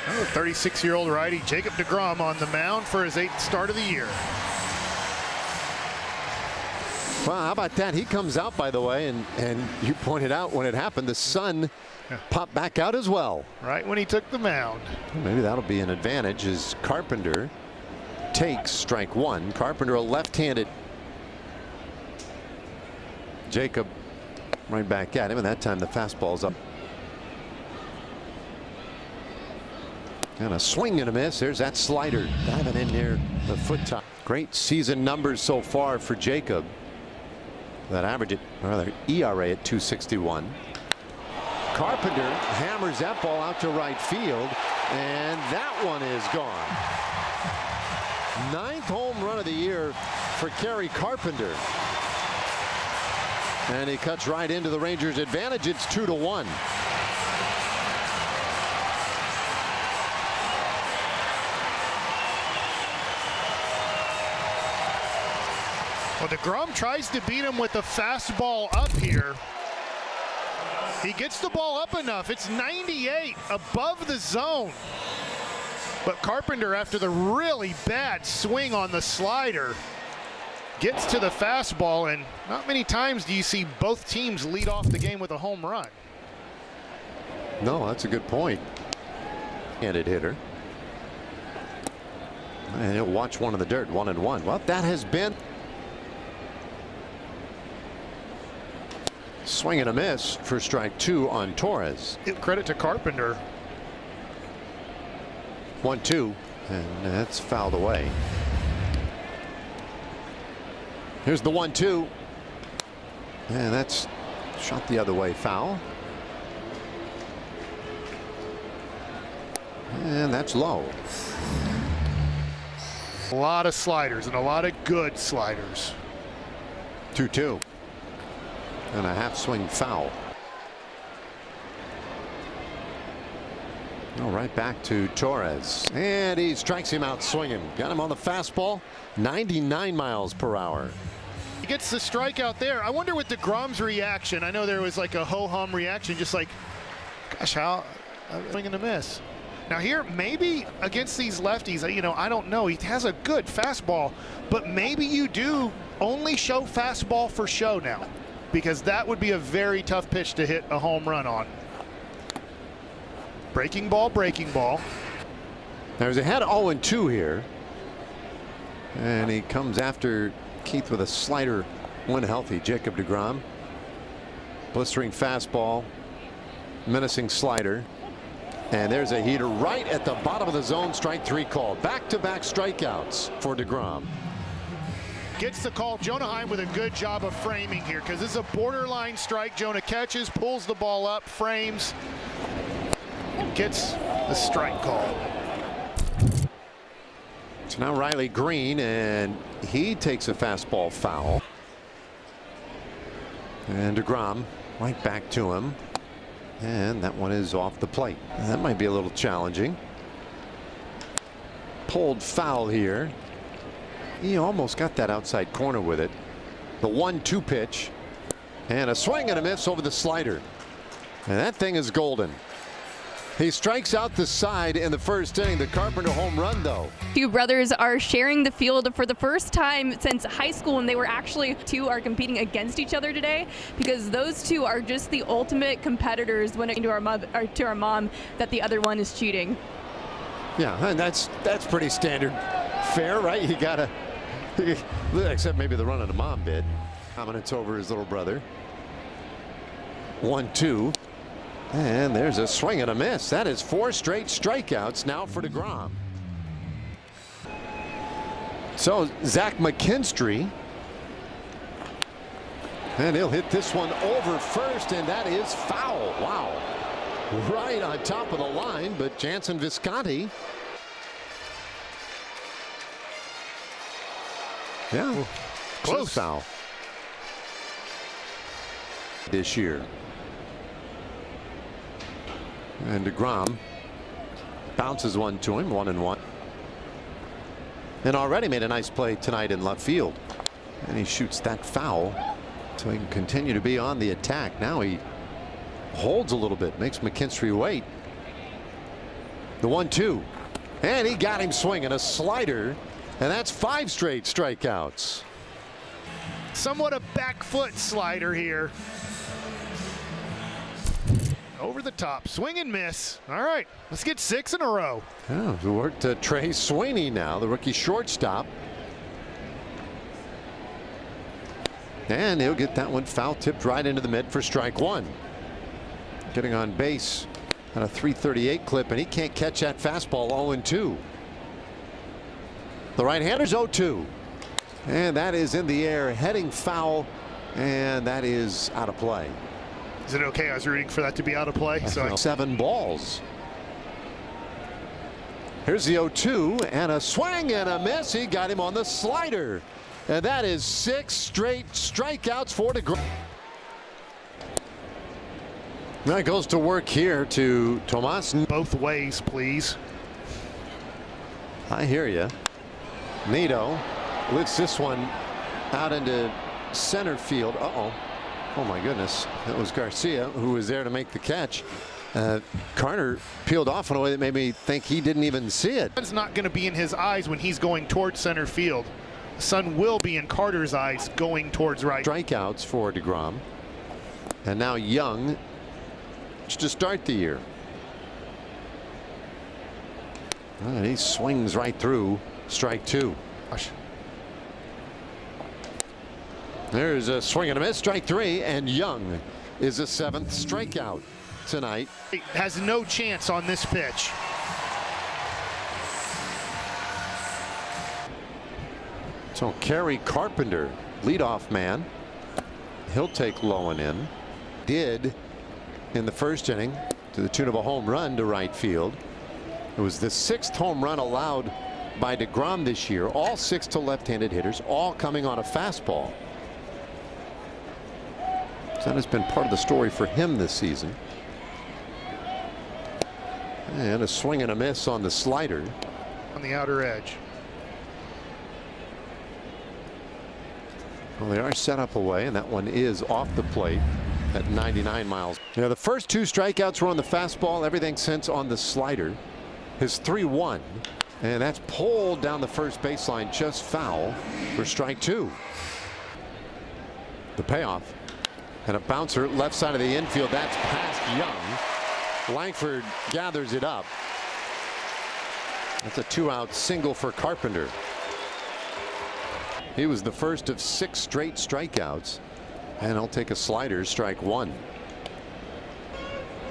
The 36-year-old righty Jacob deGrom on the mound for his 8th start of the year. Well, how about that? He comes out, by the way, and you pointed out when it happened, the sun popped back out as well. Right when he took the mound. Maybe that'll be an advantage as Carpenter takes strike one. Carpenter, a left-handed. Jacob right back at him, and that time the fastball's up. And a swing and a miss. There's that slider diving in near the foot top. Great season numbers so far for Jacob. That average at, or rather ERA at 2.61. Carpenter hammers that ball out to right field, and that one is gone. 9th home run of the year for Kerry Carpenter. And he cuts right into the Rangers' advantage. It's 2-1. Well, deGrom tries to beat him with the fastball up here. He gets the ball up enough. It's 98 above the zone. But Carpenter, after the really bad swing on the slider, gets to the fastball, and not many times do you see both teams lead off the game with a home run. No, that's a good point. Handed hitter. And he'll watch one in the dirt, 1-1. Well, that has been swing and a miss for strike two on Torres. Credit to Carpenter. 1-2, and that's fouled away. Here's the 1-2, and that's shot the other way, foul. And that's low. A lot of sliders, and a lot of good sliders. 2-2. And a half swing foul. All right, back to Torres, and he strikes him out swinging. Got him on the fastball, 99 miles per hour. He gets the strikeout there. I wonder what deGrom's reaction. I know there was like a ho-hum reaction, just like, gosh, how swing and a miss. Now here, maybe against these lefties, you know, I don't know. He has a good fastball, but maybe you do only show fastball for show now, because that would be a very tough pitch to hit a home run on. Breaking ball, breaking ball. There's a head 0-2 here, and he comes after Keith with a slider when healthy. Jacob deGrom, blistering fastball, menacing slider, and there's a heater right at the bottom of the zone. Strike three call. Back-to-back strikeouts for deGrom. Gets the call. Jonah Heim with a good job of framing here, because this is a borderline strike. Jonah catches, pulls the ball up, frames, gets the strike call. So now Riley Green, and he takes a fastball foul. And deGrom right back to him, and that one is off the plate. That might be a little challenging. Pulled foul here. He almost got that outside corner with it. The 1-2 pitch, and a swing and a miss over the slider, and that thing is golden. He strikes out the side in the first inning. The Carpenter home run, though. Two brothers are sharing the field for the first time since high school, and they were actually are competing against each other today, because those two are just the ultimate competitors when it comes to our mom that the other one is cheating. Yeah, and that's pretty standard fare, right? You gotta, except maybe the run of the mom bit. Dominance over his little brother. 1-2. And there's a swing and a miss. That is 4 straight strikeouts now for deGrom. So Zach McKinstry, and he'll hit this one over first, and that is foul. Wow, right on top of the line, but Jansen Visconti, yeah, close foul this year. And deGrom bounces one to him, 1-1. And already made a nice play tonight in left field. And he shoots that foul so he can continue to be on the attack. Now he holds a little bit, makes McKinstry wait. The 1-2. And he got him swinging a slider. And that's 5 straight strikeouts. Somewhat a back foot slider here. Over the top, swing and miss. All right, let's get 6 in a row. Oh, we worked to Trey Sweeney now, the rookie shortstop. And he'll get that one foul tipped right into the mid for strike 1. Getting on base on a 338 clip, and he can't catch that fastball. 0-2. The right-hander's 0-2. And that is in the air, heading foul, and that is out of play. Is it okay? I was rooting for that to be out of play. So 7 balls. Here's the 0-2 and a swing and a miss. He got him on the slider. And that is 6 straight strikeouts for deGrom. That goes to work here to Tomas. Both ways, please. I hear you. Nito lifts this one out into center field. Oh my goodness. That was Garcia who was there to make the catch. Carter peeled off in a way that made me think he didn't even see it. It's not going to be in his eyes when he's going towards center field. The sun will be in Carter's eyes going towards right. Strikeouts for deGrom. And now Young to start the year. And he swings right through strike 2. Gosh. There's a swing and a miss, strike 3, and Young is the 7th strikeout tonight. He has no chance on this pitch. So Kerry Carpenter, leadoff man. He'll take low and in. Did in the first inning to the tune of a home run to right field. It was the 6th home run allowed by deGrom this year. All 6 to left-handed hitters, all coming on a fastball. So that has been part of the story for him this season. And a swing and a miss on the slider. On the outer edge. Well, they are set up away, and that one is off the plate at 99 miles. Now, the first 2 strikeouts were on the fastball, everything since on the slider. His 3-1, and that's pulled down the first baseline, just foul for strike 2. The payoff, and a bouncer left side of the infield. That's past Young. Langford gathers it up. That's a 2-out single for Carpenter. He was the first of 6 straight strikeouts, and he'll take a slider, strike 1.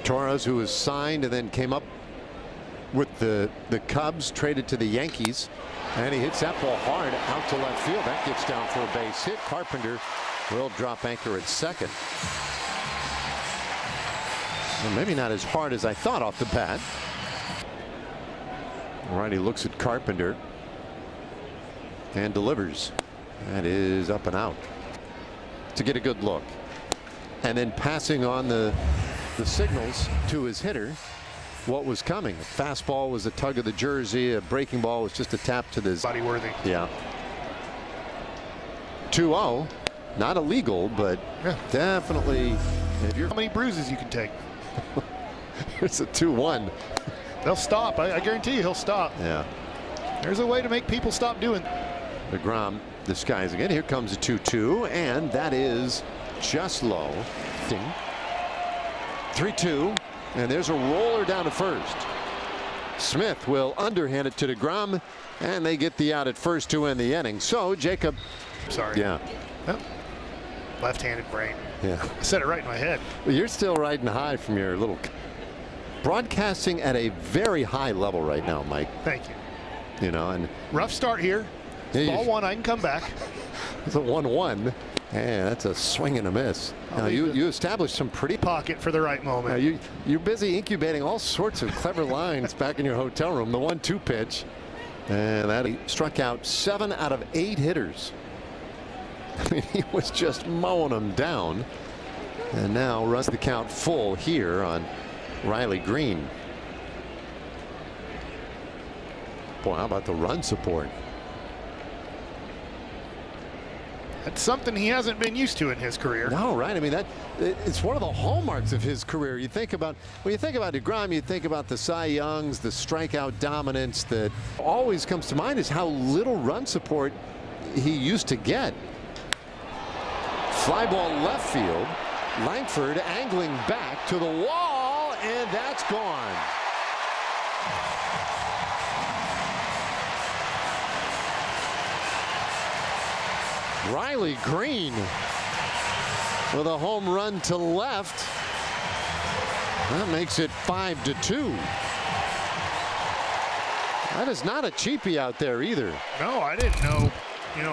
Torres, who was signed and then came up with the Cubs, traded to the Yankees, and he hits that ball hard out to left field. That gets down for a base hit. Carpenter will drop anchor at second. Well, maybe not as hard as I thought off the bat. All right, he looks at Carpenter and delivers. That is up and out to get a good look, and then passing on the signals to his hitter what was coming. A fastball was a tug of the jersey, a breaking ball was just a tap to the body worthy. Yeah. 2-0, not illegal, but yeah, definitely. If you're how many bruises you can take. It's a 2-1. They'll stop. I guarantee you he'll stop. Yeah. There's a way to make people stop doing. deGrom disguise again. Here comes a 2-2, and that is just low. Ding. 3-2, and there's a roller down to first. Smith will underhand it to deGrom, and they get the out at first to end the inning. So Jacob. Sorry. Yeah. Oh. Left-handed brain. Yeah. I said it right in my head. Well, you're still riding high from your little broadcasting at a very high level right now, Mike. Thank you. You know, and rough start here. Ball 1, I can come back. It's a 1-1, and that's a swing and a miss. Now you established some pretty pocket for the right moment. Now you're busy incubating all sorts of clever lines back in your hotel room. The 1-2 pitch, and that he struck out 7 out of 8 hitters. I mean, he was just mowing them down, and now runs the count full here on Riley Green. Boy, how about the run support? That's something he hasn't been used to in his career. No, right? I mean, it's one of the hallmarks of his career. You think about, when you think about deGrom, you think about the Cy Youngs, the strikeout dominance that always comes to mind is how little run support he used to get. Fly ball left field. Langford angling back to the wall, and that's gone. Riley Green with a home run to left. That makes it 5-2. That is not a cheapie out there either. No, I didn't know,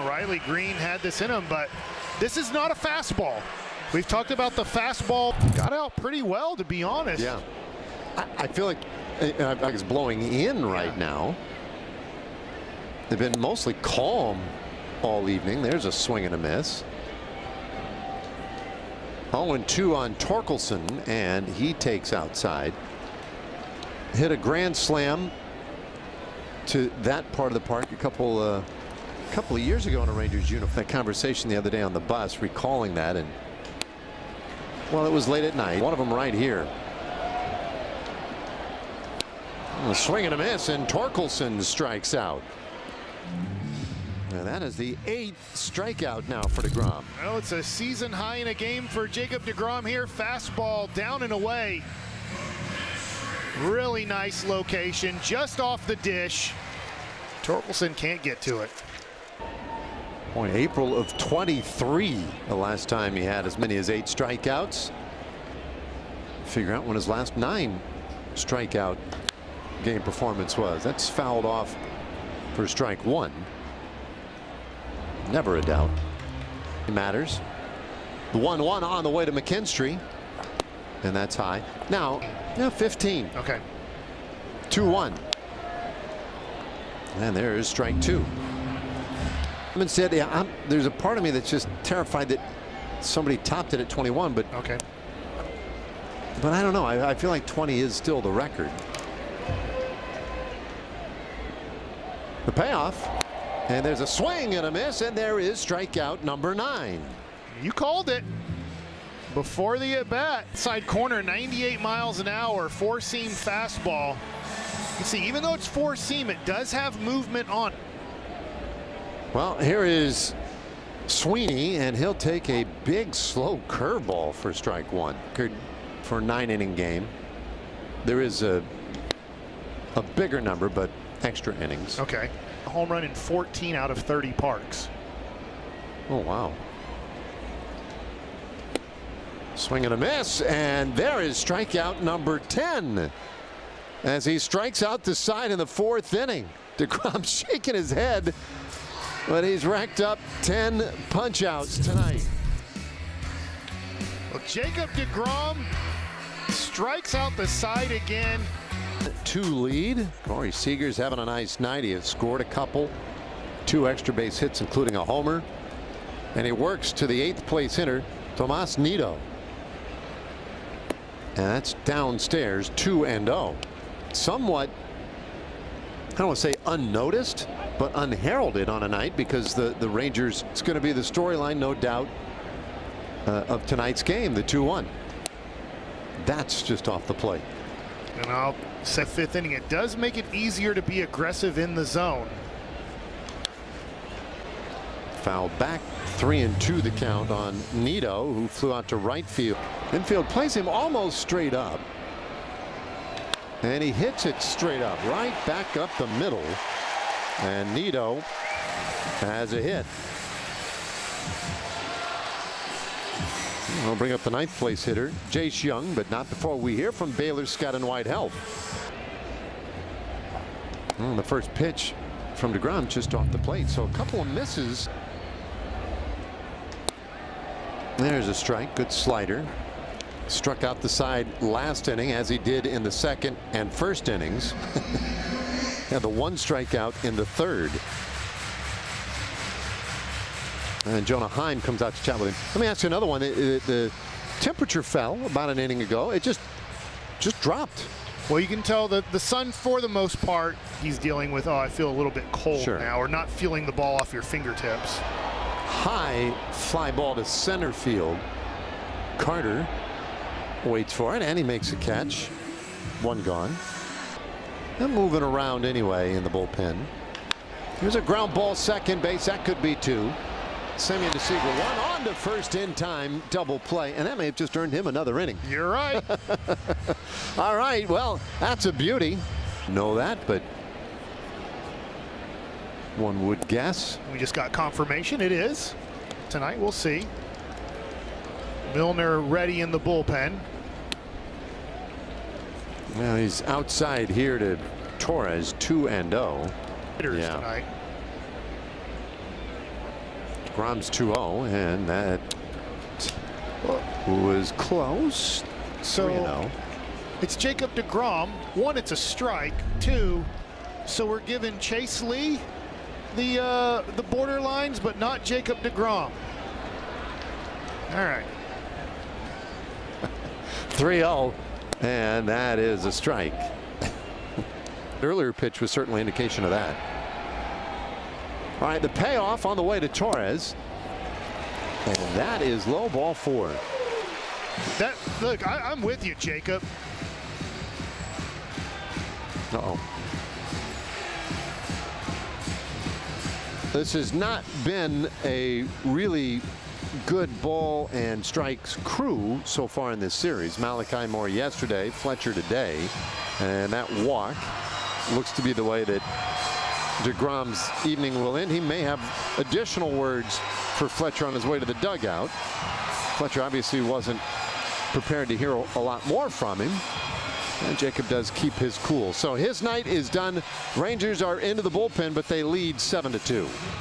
Riley Green had this in him, but this is not a fastball. We've talked about the fastball. Got out pretty well, to be honest. Yeah. I feel like it's blowing in right now. They've been mostly calm all evening. There's a swing and a miss. 0-2 on Torkelson, and he takes outside. Hit a grand slam to that part of the park a couple of years ago in a Rangers uniform. That conversation the other day on the bus, recalling that, and well, it was late at night. One of them right here. A swing and a miss, and Torkelson strikes out. And that is the 8th strikeout now for deGrom. Well, it's a season high in a game for Jacob deGrom here. Fastball down and away. Really nice location, just off the dish. Torkelson can't get to it. Boy, April of 23, the last time he had as many as 8 strikeouts. Figure out when his last 9 strikeout game performance was. That's fouled off for strike 1. Never a doubt. It matters. The 1-1 on the way to McKinstry, and that's high. Now 15. Okay. 2-1. And there is strike 2. And said, yeah, there's a part of me that's just terrified that somebody topped it at 21, but okay. But I don't know. I feel like 20 is still the record. The payoff, and there's a swing and a miss, and there is strikeout number 9. You called it before the at bat. Side corner, 98 miles an hour, 4-seam fastball. You see, even though it's 4-seam, it does have movement on it. Well, here is Sweeney, and he'll take a big slow curveball for strike 1 for a 9-inning game. There is a bigger number, but extra innings. Okay. A home run in 14 out of 30 parks. Oh, wow. Swing and a miss, and there is strikeout number 10 as he strikes out the side in the 4th inning. deGrom shaking his head, but he's racked up 10 punch-outs tonight. Well, Jacob deGrom strikes out the side again. 2 lead. Corey Seager's having a nice night. He has scored a couple, 2 extra base hits, including a homer, and he works to the 8th place hitter, Tomas Nido. And that's downstairs, 2-0. Somewhat, I don't want to say unnoticed, but unheralded on a night, because the Rangers, it's going to be the storyline, no doubt, of tonight's game, the 2-1. That's just off the plate. And I'll say 5th inning, it does make it easier to be aggressive in the zone. Fouled back, 3-2 the count on Nido, who flew out to right field. Infield plays him almost straight up, and he hits it straight up, right back up the middle, and Nido has a hit. We'll bring up the 9th place hitter, Jace Young, but not before we hear from Baylor's Scott and White Health. Well, the first pitch from deGrom just off the plate, so a couple of misses. There's a strike, good slider. Struck out the side last inning, as he did in the 2nd and 1st innings. Had the 1 strikeout in the 3rd. And Jonah Heim comes out to chat with him. Let me ask you another one. The temperature fell about an inning ago. It just dropped. Well, you can tell that the sun, for the most part, he's dealing with, I feel a little bit cold now, or not feeling the ball off your fingertips. high fly ball to center field. Carter waits for it, and he makes a catch. One gone. And moving around anyway in the bullpen. Here's a ground ball second base. That could be two. Semyon DeSegre one on to first in time, double play, and that may have just earned him another inning. You're right. All right, well, that's a beauty. Know that, but one would guess. We just got confirmation it is. Tonight we'll see. Milner ready in the bullpen. Well, he's outside here to Torres, 2-0. Hitters tonight. deGrom's 2-0, and that was close. So 3-0. It's Jacob deGrom. One, it's a strike. Two, so we're giving Chase Lee the borderlines, but not Jacob deGrom. All right. 3-0, and that is a strike. Earlier pitch was certainly indication of that. All right, the payoff on the way to Torres, and that is low, ball 4. That look, I'm with you, Jacob. Uh-oh. This has not been a really good ball and strikes crew so far in this series. Malachi Moore yesterday, Fletcher today, and that walk looks to be the way that deGrom's evening will end. He may have additional words for Fletcher on his way to the dugout. Fletcher obviously wasn't prepared to hear a lot more from him. And Jacob does keep his cool. So his night is done. Rangers are into the bullpen, but they lead 7-2.